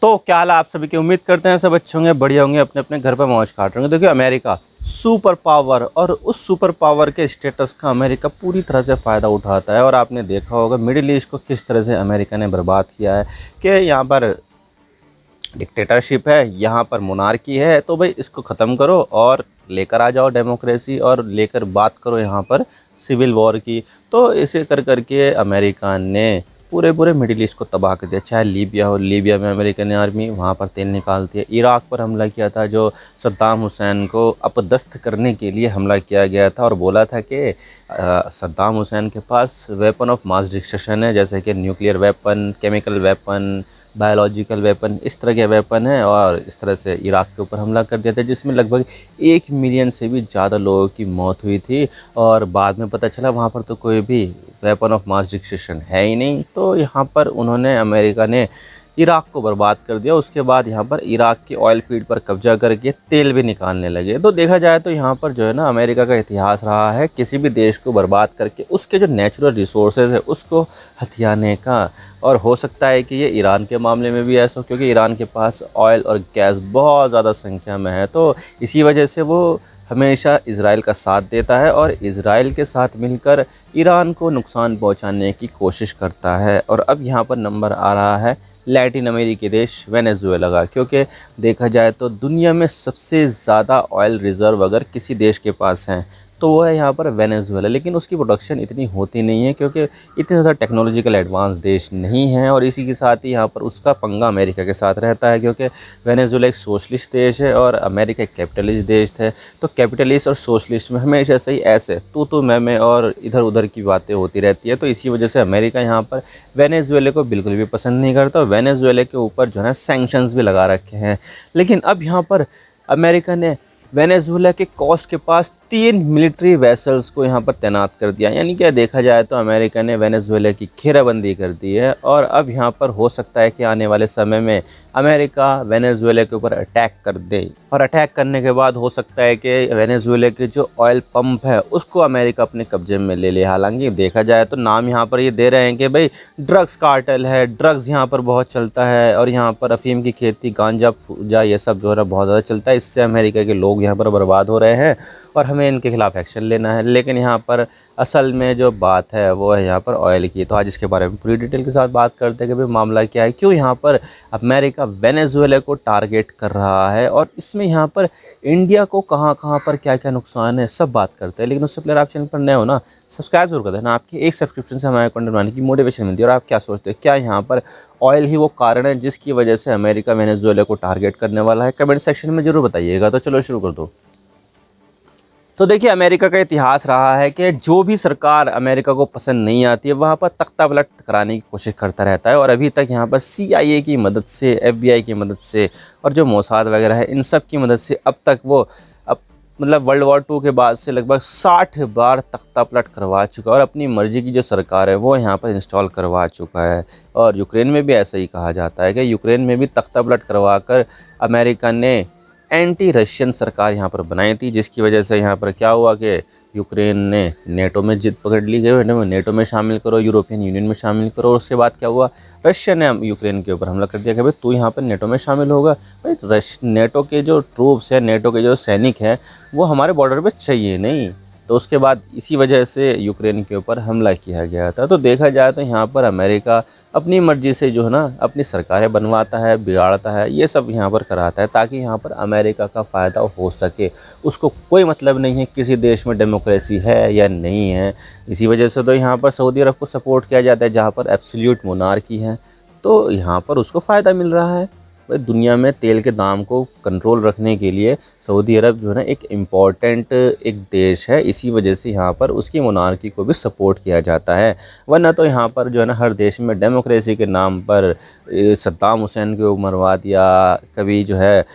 तो क्या हाल है आप सभी की। उम्मीद करते हैं सब अच्छे होंगे, बढ़िया होंगे, अपने अपने घर पर मौज काट रहे होंगे। देखिए अमेरिका सुपर पावर, और उस सुपर पावर के स्टेटस का अमेरिका पूरी तरह से फ़ायदा उठाता है। और आपने देखा होगा मिडिल ईस्ट को किस तरह से अमेरिका ने बर्बाद किया है कि यहाँ पर डिक्टेटरशिप है, यहाँ पर मोनार्की है, तो भाई इसको ख़त्म करो और लेकर आ जाओ डेमोक्रेसी, और लेकर बात करो यहाँ पर सिविल वॉर की। तो इसे कर करके अमेरिका ने पूरे पूरे मिडिल ईस्ट को तबाह कर दिया। चाहे लीबिया हो, लीबिया में अमेरिकन आर्मी वहाँ पर तेल निकालती है। इराक़ पर हमला किया था, जो सद्दाम हुसैन को अपदस्थ करने के लिए हमला किया गया था, और बोला था कि सद्दाम हुसैन के पास वेपन ऑफ मास डिस्ट्रक्शन है, जैसे कि nuclear weapon, chemical weapon, biological weapon, इस तरह के वेपन है। और इस तरह से इराक़ के ऊपर हमला कर दिया था, जिसमें लगभग 1 मिलियन से भी ज़्यादा लोगों की मौत हुई थी। और बाद में पता चला वहाँ पर तो कोई भी वेपन ऑफ मास डिस्ट्रक्शन है ही नहीं। तो यहाँ पर उन्होंने, अमेरिका ने इराक़ को बर्बाद कर दिया। उसके बाद यहाँ पर इराक़ की ऑयल फील्ड पर कब्जा करके तेल भी निकालने लगे। तो देखा जाए तो यहाँ पर जो है ना, अमेरिका का इतिहास रहा है किसी भी देश को बर्बाद करके उसके जो नेचुरल रिसोर्सेज है उसको हथियाने का। और हो सकता है कि ये ईरान के मामले में भी ऐसा हो, क्योंकि ईरान के पास ऑयल और गैस बहुत ज़्यादा संख्या में है। तो इसी वजह से वो हमेशा इज़राइल का साथ देता है, और इज़राइल के साथ मिलकर ईरान को नुकसान पहुंचाने की कोशिश करता है। और अब यहाँ पर नंबर आ रहा है लैटिन अमेरिकी देश वेनेजुएला का, क्योंकि देखा जाए तो दुनिया में सबसे ज़्यादा ऑयल रिज़र्व अगर किसी देश के पास हैं तो वो है यहाँ पर वेनेजुएला। लेकिन उसकी प्रोडक्शन इतनी होती नहीं है, क्योंकि इतने ज़्यादा टेक्नोलॉजिकल एडवांस देश नहीं है। और इसी के साथ ही यहाँ पर उसका पंगा अमेरिका के साथ रहता है, क्योंकि वेनेजुएला एक सोशलिस्ट देश है और अमेरिका एक कैपिटलिस्ट देश है। तो कैपिटलिस्ट और सोशलिस्ट में हमेशा से ही ऐसे तू मैं और इधर उधर की बातें होती रहती है। तो इसी वजह से अमेरिका यहाँ पर वेनेजुएला को बिल्कुल भी पसंद नहीं करता, और वेनेजुएला के ऊपर जो है सैंक्शंस भी लगा रखे हैं। लेकिन अब यहाँ पर अमेरिका ने वेनेजुएला के कोस्ट के पास 3 मिलिट्री वेसल्स को यहाँ पर तैनात कर दिया। यानी कि देखा जाए तो अमेरिका ने वेनेजुएला की घेराबंदी कर दी है। और अब यहाँ पर हो सकता है कि आने वाले समय में अमेरिका वेनेजुएला के ऊपर अटैक कर दे, और अटैक करने के बाद हो सकता है कि वेनेजुएला के जो ऑयल पंप है उसको अमेरिका अपने कब्जे में ले ले। हालांकि देखा जाए तो नाम यहाँ पर ये दे रहे हैं कि भाई ड्रग्स कार्टेल है, ड्रग्स यहाँ पर बहुत चलता है, और यहाँ पर अफीम की खेती, गांजा फूजा, ये सब जो है बहुत ज़्यादा चलता है। इससे अमेरिका के लोग यहाँ पर बर्बाद हो रहे हैं और हमें इनके खिलाफ़ एक्शन लेना है। लेकिन यहाँ पर असल में जो बात है वो है यहाँ पर ऑयल की। तो आज इसके बारे में पूरी डिटेल के साथ बात करते हैं कि भाई मामला क्या है, क्यों यहाँ पर अमेरिका वेनेजुएला को टारगेट कर रहा है, और इसमें यहाँ पर इंडिया को कहाँ कहाँ पर क्या क्या नुकसान है, सब बात करते हैं। लेकिन उससे पहले आप चैनल पर नए हो ना, सब्सक्राइब जरूर कर देना। आपकी एक सब्सक्रिप्शन से हमारे कंटेंट बनाने की मोटिवेशन मिलती है। और आप क्या सोचते हैं, क्या यहाँ पर ऑयल ही वो कारण है जिसकी वजह से अमेरिका वेनेजुएला को टारगेट करने वाला है? कमेंट सेक्शन में ज़रूर बताइएगा। तो चलो शुरू कर दो। तो देखिए अमेरिका का इतिहास रहा है कि जो भी सरकार अमेरिका को पसंद नहीं आती है वहाँ पर तख्ता पलट कराने की कोशिश करता रहता है। और अभी तक यहाँ पर CIA की मदद से, FBI की मदद से, और जो मोसाद वगैरह है इन सब की मदद से अब तक वो मतलब वर्ल्ड वॉर 2 के बाद से लगभग 60 बार तख्ता पलट करवा चुका है, और अपनी मर्ज़ी की जो सरकार है वो यहाँ पर इंस्टॉल करवा चुका है। और यूक्रेन में भी ऐसा ही कहा जाता है कि यूक्रेन में भी तख्ता पलट करवा कर अमेरिका ने एंटी रशियन सरकार यहाँ पर बनाई थी, जिसकी वजह से यहाँ पर क्या हुआ कि यूक्रेन ने नेटो में जिद पकड़ ली गई, नेटो में शामिल करो, यूरोपियन यूनियन में शामिल करो। और उसके बाद क्या हुआ, रशिया ने यूक्रेन के ऊपर हमला कर दिया कि भाई तू यहाँ पर नेटो में शामिल होगा। भाई नेटो के जो ट्रूप्स हैं, नेटो के जो सैनिक हैं वो हमारे बॉर्डर पर चाहिए नहीं। तो उसके बाद इसी वजह से यूक्रेन के ऊपर हमला किया गया था। तो देखा जाए तो यहाँ पर अमेरिका अपनी मर्ज़ी से जो है ना अपनी सरकारें बनवाता है, बिगाड़ता है, ये सब यहाँ पर कराता है ताकि यहाँ पर अमेरिका का फ़ायदा हो सके। उसको कोई मतलब नहीं है किसी देश में डेमोक्रेसी है या नहीं है। इसी वजह से तो यहाँ पर सऊदी अरब को सपोर्ट किया जाता है, जहाँ पर एब्सोल्यूट मोनार्की है। तो यहाँ पर उसको फ़ायदा मिल रहा है। भाई दुनिया में तेल के दाम को कंट्रोल रखने के लिए सऊदी अरब जो है ना एक इम्पॉर्टेंट एक देश है। इसी वजह से यहाँ पर उसकी मोनार्की को भी सपोर्ट किया जाता है। वरना तो यहाँ पर जो है ना हर देश में डेमोक्रेसी के नाम पर सद्दाम हुसैन को मरवा दिया, कभी जो है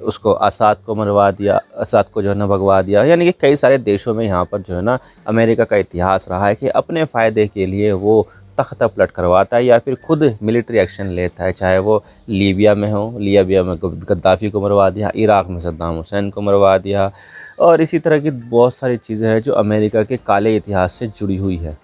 उसको असाद को मरवा दिया, असाद को जो है ना भगवा दिया। यानी कि कई सारे देशों में यहाँ पर जो है ना अमेरिका का इतिहास रहा है कि अपने फ़ायदे के लिए वो तख्ता पलट करवाता है या फिर खुद मिलिट्री एक्शन लेता है। चाहे वो लीबिया में हो, लीबिया में गद्दाफ़ी को मरवा दिया, इराक़ में सद्दाम हुसैन को मरवा दिया, और इसी तरह की बहुत सारी चीज़ें हैं जो अमेरिका के काले इतिहास से जुड़ी हुई है।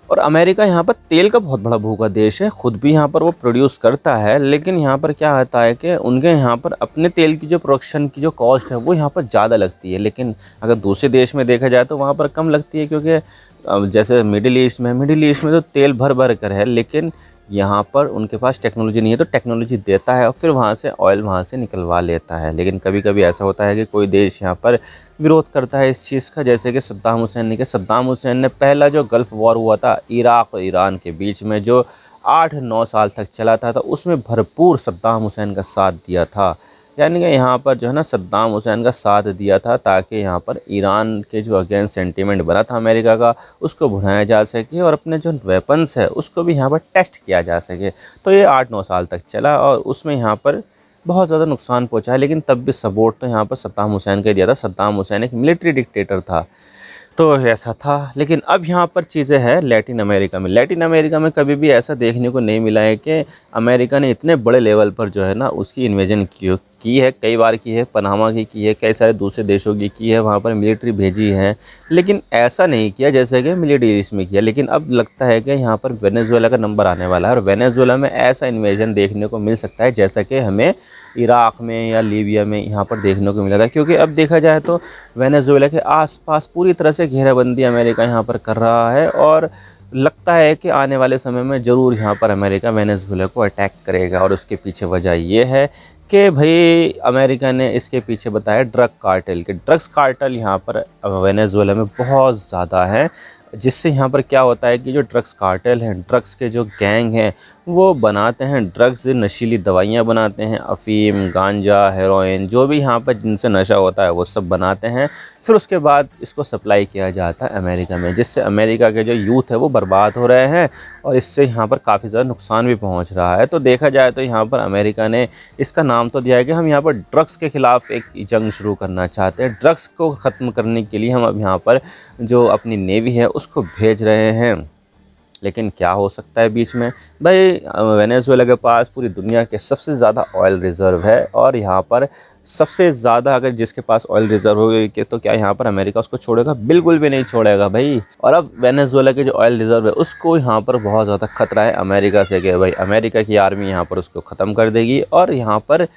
और अमेरिका यहाँ पर तेल का बहुत बड़ा भूखा देश है, खुद भी यहाँ पर वो प्रोड्यूस करता है, लेकिन यहाँ पर क्या होता है कि उनके यहाँ पर अपने तेल की जो प्रोडक्शन की जो कॉस्ट है वो यहाँ पर ज़्यादा लगती है। लेकिन अगर दूसरे देश में देखा जाए तो वहाँ पर कम लगती है, क्योंकि जैसे मिडिल ईस्ट में तो तेल भर भर कर है, लेकिन यहाँ पर उनके पास टेक्नोलॉजी नहीं है, तो टेक्नोलॉजी देता है और फिर वहाँ से ऑयल वहाँ से निकलवा लेता है। लेकिन कभी कभी ऐसा होता है कि कोई देश यहाँ पर विरोध करता है इस चीज़ का, जैसे कि सद्दाम हुसैन ने पहला जो गल्फ़ वॉर हुआ था इराक़ और ईरान के बीच में, जो 8-9 साल तक चला था, तो उसमें भरपूर सद्दाम हुसैन का साथ दिया था। यानी कि यहाँ पर जो है ना सद्दाम हुसैन का साथ दिया था, ताकि यहाँ पर ईरान के जो अगेंस्ट सेंटीमेंट बना था अमेरिका का, उसको भुनाया जा सके और अपने जो वेपन्स है उसको भी यहाँ पर टेस्ट किया जा सके। तो ये 8-9 साल तक चला और उसमें यहाँ पर बहुत ज़्यादा नुकसान पहुँचा है, लेकिन तब भी सपोर्ट तो यहाँ पर सद्दाम हुसैन का दिया था। सद्दाम हुसैन एक मिलिट्री डिक्टेटर था, तो ऐसा था। लेकिन अब यहाँ पर चीज़ें हैं लैटिन अमेरिका में कभी भी ऐसा देखने को नहीं मिला है कि अमेरिका ने इतने बड़े लेवल पर जो है ना उसकी इन्वेजन की है। कई बार की है, पनामा की है, कई सारे दूसरे देशों की है, वहाँ पर मिलिट्री भेजी है, लेकिन ऐसा नहीं किया जैसे कि मिडिल ईस्ट में किया। लेकिन अब लगता है कि यहाँ पर वेनेजुएला का नंबर आने वाला है और वेनेजुएला में ऐसा इन्वेजन देखने को मिल सकता है जैसा कि हमें इराक़ में या लीबिया में यहाँ पर देखने को मिला था। क्योंकि अब देखा जाए तो वेनेजुएला के आसपास पूरी तरह से घेराबंदी अमेरिका यहाँ पर कर रहा है और लगता है कि आने वाले समय में ज़रूर यहाँ पर अमेरिका वेनेजुएला को अटैक करेगा। और उसके पीछे वजह ये है कि भाई अमेरिका ने इसके पीछे बताया ड्रग्स कार्टेल यहाँ पर वेनेजुएला में बहुत ज़्यादा है, जिससे यहाँ पर क्या होता है कि जो ड्रग्स कार्टेल हैं, ड्रग्स के जो गैंग हैं वो बनाते हैं ड्रग्स, नशीली दवाइयाँ बनाते हैं, अफ़ीम, गांजा, हेरोइन, जो भी यहाँ पर जिनसे नशा होता है वो सब बनाते हैं। फिर उसके बाद इसको सप्लाई किया जाता है अमेरिका में, जिससे अमेरिका के जो यूथ है वो बर्बाद हो रहे हैं और इससे यहाँ पर काफ़ी ज़्यादा नुकसान भी पहुँच रहा है। तो देखा जाए तो यहाँ पर अमेरिका ने इसका नाम तो दिया है कि हम यहाँ पर ड्रग्स के ख़िलाफ़ एक जंग शुरू करना चाहते हैं। ड्रग्स को ख़त्म करने के लिए हम अब यहाँ पर जो अपनी नेवी है उसको भेज रहे हैं। लेकिन क्या हो सकता है बीच में? भाई वेनेजुएला के पास पूरी दुनिया के सबसे ज़्यादा ऑयल रिज़र्व है और यहाँ पर सबसे ज़्यादा अगर जिसके पास ऑयल रिज़र्व होगी तो क्या यहाँ पर अमेरिका उसको छोड़ेगा? बिल्कुल भी नहीं छोड़ेगा भाई। और अब वेनेजुएला के जो ऑयल रिज़र्व है उसको यहाँ पर बहुत ज़्यादा खतरा है अमेरिका से कि भाई अमेरिका की आर्मी यहाँ पर उसको ख़त्म कर देगी और यहाँ पर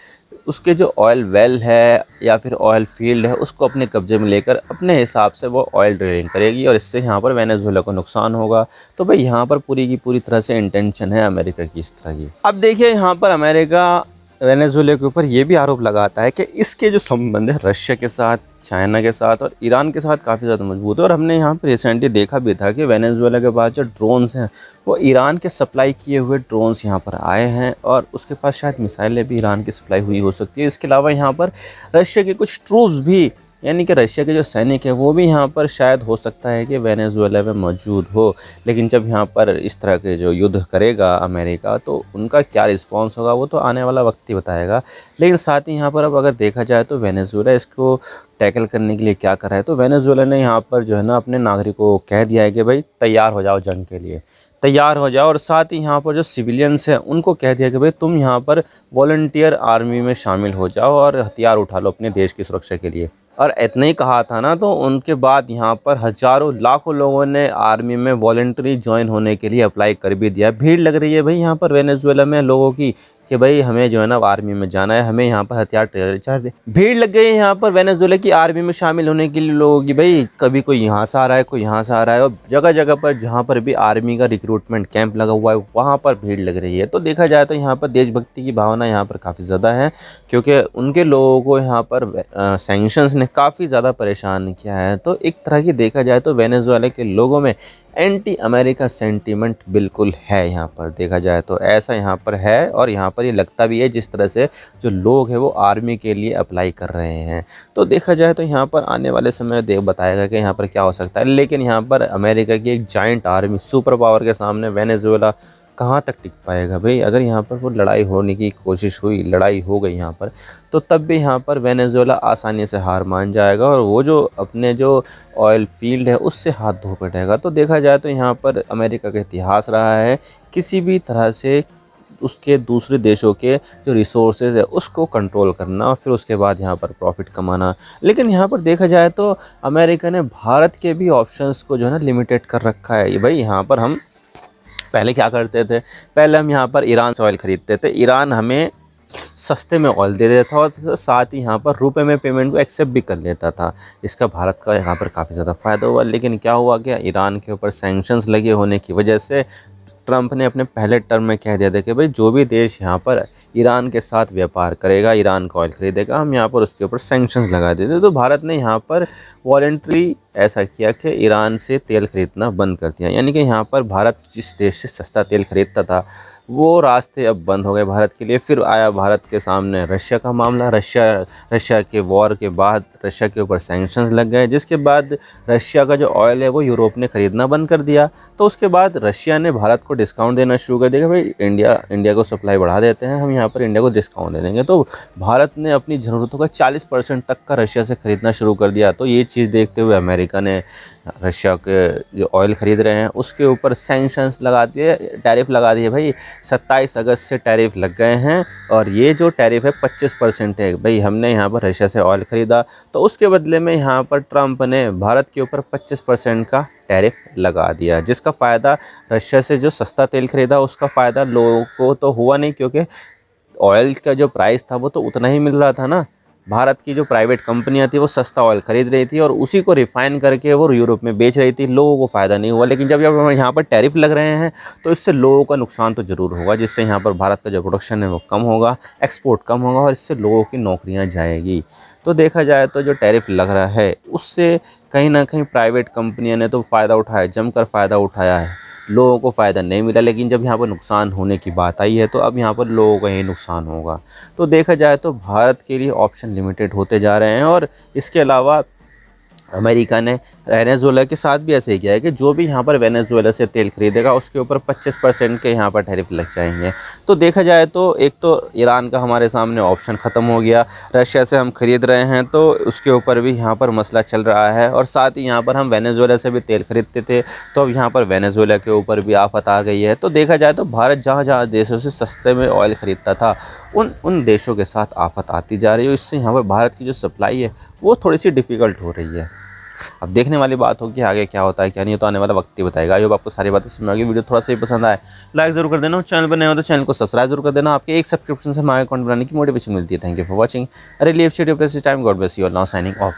उसके जो ऑयल वेल है या फिर ऑयल फील्ड है उसको अपने कब्जे में लेकर अपने हिसाब से वो ऑयल ड्रिलिंग करेगी और इससे यहाँ पर वेनेजुएला को नुकसान होगा। तो भाई यहाँ पर पूरी की पूरी तरह से इंटेंशन है अमेरिका की इस तरह की। अब देखिए यहाँ पर अमेरिका वेनेजुएला के ऊपर ये भी आरोप लगाता है कि इसके जो संबंध है रशिया के साथ, चाइना के साथ और ईरान के साथ काफ़ी ज़्यादा मजबूत है। और हमने यहाँ पर रिसेंटली देखा भी था कि वेनेजुएला के पास जो ड्रोन्स हैं वो ईरान के सप्लाई किए हुए ड्रोन्स यहाँ पर आए हैं और उसके पास शायद मिसाइलें भी ईरान की सप्लाई हुई हो सकती है। इसके अलावा यहाँ पर रशिया के कुछ ट्रूप्स भी, यानी कि रशिया के जो सैनिक है वो भी यहाँ पर शायद हो सकता है कि वेनेजुएला में मौजूद हो। लेकिन जब यहाँ पर इस तरह के जो युद्ध करेगा अमेरिका तो उनका क्या रिस्पांस होगा वो तो आने वाला वक्त ही बताएगा। लेकिन साथ ही यहाँ पर अब अगर देखा जाए तो वेनेजुएला इसको टैकल करने के लिए क्या कर रहा है, तो वेनेजुएला ने यहाँ पर जो है ना अपने नागरिकों को कह दिया है कि भाई तैयार हो जाओ, जंग के लिए तैयार हो जाओ। और साथ ही यहाँ पर जो सिविलियंस हैं उनको कह दिया कि भाई तुम यहाँ पर वॉलंटियर आर्मी में शामिल हो जाओ और हथियार उठा लो अपने देश की सुरक्षा के लिए। और इतना ही कहा था ना, तो उनके बाद यहाँ पर हज़ारों लाखों लोगों ने आर्मी में वॉलंटरी ज्वाइन होने के लिए अप्लाई कर भी दिया। भीड़ लग रही है भाई यहाँ पर वेनेजुएला में लोगों की कि भाई हमें जो है ना आर्मी में जाना है, हमें यहाँ पर हथियार चाहिए। भीड़ लग गई है यहाँ पर वेनेजुएला की आर्मी में शामिल होने के लिए लोगों की। भाई कभी कोई यहाँ से आ रहा है, कोई यहाँ से आ रहा है और जगह जगह पर जहाँ पर भी आर्मी का रिक्रूटमेंट कैंप लगा हुआ है वहाँ पर भीड़ लग रही है। तो देखा जाए तो यहाँ पर देशभक्ति की भावना यहाँ पर काफ़ी ज़्यादा है, क्योंकि उनके लोगों को यहाँ पर सैंक्शंस ने काफ़ी ज़्यादा परेशान किया है। तो एक तरह की देखा जाए तो वेनेजुएला के लोगों में एंटी अमेरिका सेंटीमेंट बिल्कुल है। यहाँ पर देखा जाए तो ऐसा यहाँ पर है और यहाँ पर ये लगता भी है जिस तरह से जो लोग हैं वो आर्मी के लिए अप्लाई कर रहे हैं। तो देखा जाए तो यहाँ पर आने वाले समय बताएगा कि यहाँ पर क्या हो सकता है। लेकिन यहाँ पर अमेरिका की एक जाइंट आर्मी, सुपर पावर के सामने वेनेजुएला कहाँ तक टिक पाएगा भाई। अगर यहाँ पर वो लड़ाई होने की कोशिश हुई, लड़ाई हो गई यहाँ पर, तो तब भी यहाँ पर वेनेजुएला आसानी से हार मान जाएगा और वो जो अपने जो ऑयल फील्ड है उससे हाथ धो बैठेगा। तो देखा जाए तो यहाँ पर अमेरिका का इतिहास रहा है किसी भी तरह से उसके दूसरे देशों के जो रिसोर्सेज है उसको कंट्रोल करना और फिर उसके बाद यहाँ पर प्रॉफिट कमाना। लेकिन यहाँ पर देखा जाए तो अमेरिका ने भारत के भी ऑप्शंस को जो है ना लिमिटेड कर रखा है। भाई यहाँ पर हम पहले क्या करते थे, पहले हम यहाँ पर ईरान से ऑयल ख़रीदते थे, ईरान हमें सस्ते में ऑयल दे देता था और साथ ही यहाँ पर रुपए में पेमेंट को एक्सेप्ट भी कर लेता था। इसका भारत का यहाँ पर काफ़ी ज़्यादा फ़ायदा हुआ। लेकिन क्या हुआ, क्या ईरान के ऊपर सैंक्शंस लगे होने की वजह से ट्रंप ने अपने पहले टर्म में कह दिया था कि भाई जो भी देश यहाँ पर ईरान के साथ व्यापार करेगा, ईरान का ऑयल ख़रीदेगा, हम यहाँ पर उसके ऊपर सैंक्शंस लगा देते। तो भारत ने यहाँ पर वॉलेंट्री ऐसा किया कि ईरान से तेल ख़रीदना बंद कर दिया। यानी कि यहाँ पर भारत जिस देश से सस्ता तेल ख़रीदता था वो रास्ते अब बंद हो गए भारत के लिए। फिर आया भारत के सामने रशिया का मामला। रशिया के वॉर के बाद रशिया के ऊपर सैंक्शंस लग गए, जिसके बाद रशिया का जो ऑयल है वो यूरोप ने ख़रीदना बंद कर दिया। तो उसके बाद रशिया ने भारत को डिस्काउंट देना शुरू कर दिया, भाई इंडिया को सप्लाई बढ़ा देते हैं, हम यहाँ पर इंडिया को डिस्काउंट दे देंगे। तो भारत ने अपनी ज़रूरतों का 40% तक का रशिया से ख़रीदना शुरू कर दिया। तो ये चीज़ देखते हुए अमेरिका ने रशिया के जो ऑयल ख़रीद रहे हैं उसके ऊपर सैंक्शंस लगा दिए, टैरिफ लगा दिए। भाई 27 अगस्त से टैरिफ लग गए हैं और ये जो टैरिफ है 25% है। भाई हमने यहाँ पर रशिया से ऑयल ख़रीदा तो उसके बदले में यहाँ पर ट्रंप ने भारत के ऊपर 25% का टैरिफ लगा दिया, जिसका फ़ायदा रशिया से जो सस्ता तेल ख़रीदा उसका फ़ायदा लोगों को तो हुआ नहीं, क्योंकि ऑयल का जो प्राइस था वो तो उतना ही मिल रहा था ना। भारत की जो प्राइवेट कंपनियां थी वो सस्ता ऑयल ख़रीद रही थी और उसी को रिफ़ाइन करके वो यूरोप में बेच रही थी, लोगों को फ़ायदा नहीं हुआ। लेकिन जब यहाँ पर टैरिफ लग रहे हैं तो इससे लोगों का नुकसान तो ज़रूर होगा, जिससे यहाँ पर भारत का जो प्रोडक्शन है वो कम होगा, एक्सपोर्ट कम होगा और इससे लोगों की नौकरियाँ जाएगी। तो देखा जाए तो जो टैरिफ लग रहा है उससे कहीं ना कहीं प्राइवेट कंपनियों ने तो फ़ायदा उठाया, जमकर फ़ायदा उठाया है, लोगों को फ़ायदा नहीं मिला। लेकिन जब यहाँ पर नुकसान होने की बात आई है तो अब यहाँ पर लोगों का ही नुकसान होगा। तो देखा जाए तो भारत के लिए ऑप्शन लिमिटेड होते जा रहे हैं। और इसके अलावा अमेरिका ने वेनेजुएला के साथ भी ऐसे ही किया है कि जो भी यहाँ पर वेनेजुएला से तेल खरीदेगा उसके ऊपर 25% के यहाँ पर टैरिफ लग जाएंगे। तो देखा जाए तो एक तो ईरान का हमारे सामने ऑप्शन ख़त्म हो गया, रशिया से हम ख़रीद रहे हैं तो उसके ऊपर भी यहाँ पर मसला चल रहा है, और साथ ही यहाँ पर हम वेनेजुएला से भी तेल खरीदते थे तो अब यहाँ पर वेनेजुएला के ऊपर भी आफत आ गई है। तो देखा जाए तो भारत जहाँ जहाँ देशों से सस्ते में ऑयल ख़रीदता था उन देशों के साथ आफत आती जा रही है। इससे यहाँ पर भारत की जो सप्लाई है वो थोड़ी सी डिफ़िकल्ट हो रही है। अब देखने वाली बात होगी आगे क्या होता है क्या नहीं, तो आने वाला वक्त ही बताएगा। आई होप आपको सारी बातें समझ आ गई। वीडियो थोड़ा सा ही पसंद आए लाइक जरूर कर देना, चैनल पर नए हो तो चैनल को सब्सक्राइब जरूर कर देना। आपके एक सब्सक्रिप्शन से हमारे अकाउंट बनाने की मोटिवेशन मिलती है। Thank you for watching. Really appreciate your precious time. God bless you all. Now signing off.